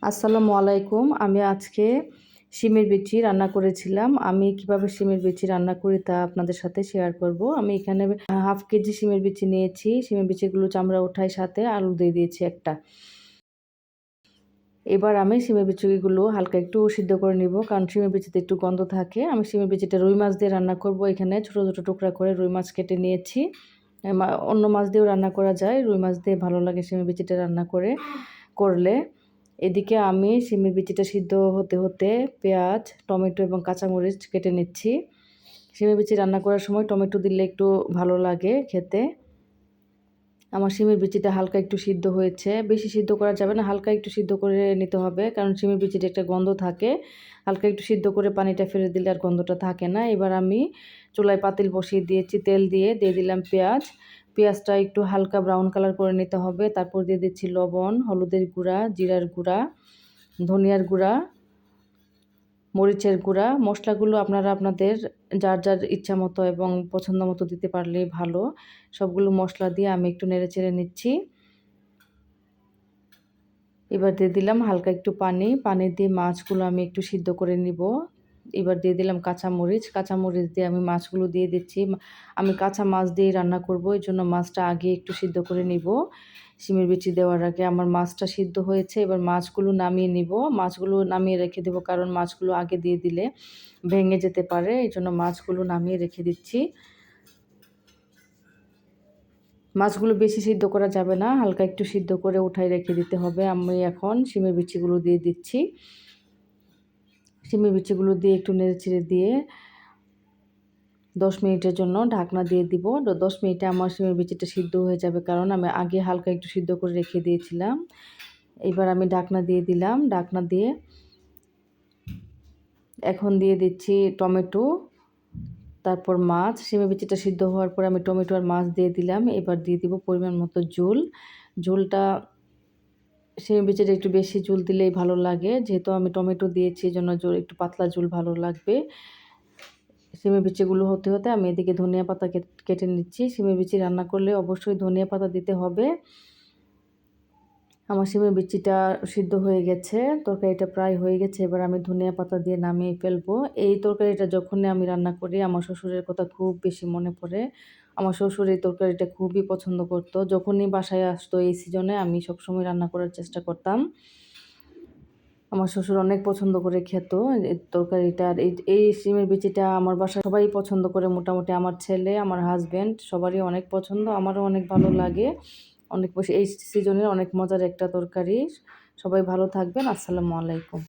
আসসালামু আলাইকুম। আমি আজকে শিমের বিচি রান্না করেছিলাম। আমি কিভাবে শিমের বিচি রান্না করি তা আপনাদের সাথে শেয়ার করব। আমি এখানে হাফ কেজি শিমের বিচি নিয়েছি। শিমের বিচিগুলো চামড়া ওঠায় সাথে আলু দিয়ে দিয়েছি একটা। এবার আমি শিমের বিচিগুলো হালকা একটু সিদ্ধ করে নিব, কারণ শিমের বিচিতে একটু গন্ধ থাকে। আমি শিমের বিচিটা রুই মাছ দিয়ে রান্না করব। এখানে ছোট ছোট টুকরা করে রুই মাছ কেটে নিয়েছি। অন্য মাছ দিয়েও রান্না করা যায়, রুই মাছ দিয়ে ভালো লাগে শিমের বিচিটা রান্না করলে। এদিকে আমি শিমের বিচিটা সিদ্ধ হতে হতে পেঁয়াজ, টমেটো এবং কাঁচামরিচ কেটে নিচ্ছি। শিমের বিচি রান্না করার সময় টমেটো দিলে একটু ভালো লাগে খেতে। আমার শিমের বিচিটা হালকা একটু সিদ্ধ হয়েছে, বেশি সিদ্ধ করা যাবে না, হালকা একটু সিদ্ধ করে নিতে হবে, কারণ শিমের বিচিটা একটা গন্ধ থাকে। হালকা একটু সিদ্ধ করে পানিটা ফেলে দিলে আর গন্ধটা থাকে না। এবার আমি চুলায় পাতিল বসিয়ে দিয়েছি, তেল দিয়ে দিলাম পেঁয়াজ। পেঁয়াজটা একটু হালকা ব্রাউন কালার করে নিতে হবে। তারপর দিয়ে দিচ্ছি লবণ, হলুদের গুঁড়া, জিরার গুঁড়া, ধনিয়ার গুঁড়া, মরিচের গুঁড়া। মশলাগুলো আপনারা আপনাদের যার যার ইচ্ছা মতো এবং পছন্দ মতো দিতে পারলেই ভালো। সবগুলো মশলা দিয়ে আমি একটু নেড়েচেড়ে নিচ্ছি। এবার দিয়ে দিলাম হালকা একটু পানি দিয়ে মাছগুলো আমি একটু সিদ্ধ করে নিব। এবার দিয়ে দিলাম কাঁচামরিচ দিয়ে আমি মাছগুলো দিয়ে দিচ্ছি। আমি কাঁচা মাছ দিয়ে রান্না করব, এই জন্য মাছটা আগে একটু সিদ্ধ করে নিব। শিমের বিচি দেওয়ার আগে আমার মাছটা সিদ্ধ হয়েছে। এবার মাছগুলো নামিয়ে নিব, মাছগুলো নামিয়ে রেখে দেবো, কারণ মাছগুলো আগে দিয়ে দিলে ভেঙে যেতে পারে, এই জন্য মাছগুলো নামিয়ে রেখে দিচ্ছি। মাছগুলো বেশি সিদ্ধ করা যাবে না, হালকা একটু সিদ্ধ করে উঠাই রেখে দিতে হবে। আমি এখন শিমের বিচিগুলো দিয়ে দিচ্ছি। শিমের বিচিগুলো দিয়ে একটু নেড়েচেড়ে দিয়ে 10 মিনিটের জন্য ঢাকনা দিয়ে দিব। 10 মিনিটে আমার শিমের বিচিটা সিদ্ধ হয়ে যাবে, কারণ আমি আগে হালকা একটু সিদ্ধ করে রেখে দিয়েছিলাম। এবার আমি ঢাকনা দিয়ে দিলাম। ঢাকনা দিয়ে এখন দিয়ে দিচ্ছি টমেটো, তারপর মাছ। শিমের বিচিটা সিদ্ধ হওয়ার পর আমি টমেটো আর মাছ দিয়ে দিলাম। এবার দিয়ে দিব পরিমাণ মতো ঝোলটা শিমের বিচিটা একটু বেশি ঝোল দিলেই ভালো লাগে, যেহেতু আমি টমেটো দিয়েছি এজন্য একটু পাতলা ঝোল ভালো লাগবে। শিমের বিচিগুলো হতে হতে আমি এদিকে ধনিয়া পাতা কেটে নিচ্ছি। শিমের বিচি রান্না করলে অবশ্যই ধনিয়া পাতা দিতে হবে। আমার শিমের বিচিটা সিদ্ধ হয়ে গেছে, তরকারিটা প্রায় হয়ে গেছে। এবার আমি ধনিয়া পাতা দিয়ে নামিয়ে ফেলবো। এই তরকারিটা যখনই আমি রান্না করি আমার শ্বশুরের কথা খুব বেশি মনে পড়ে। আমার শ্বশুর এই তরকারিটা খুবই পছন্দ করতো। যখনই বাসায় আসতো এই সিজনে আমি সবসময় রান্না করার চেষ্টা করতাম। আমার শ্বশুর অনেক পছন্দ করে খেত এই তরকারিটা। আর এই শিমের বিচিটা আমার বাসায় সবাই পছন্দ করে, মোটামুটি আমার ছেলে, আমার হাজব্যান্ড, সবারই অনেক পছন্দ, আমারও অনেক ভালো লাগে। অনেক বেশি এই সিজনের অনেক মজার একটা তরকারি। সবাই ভালো থাকবেন। আসসালামু আলাইকুম।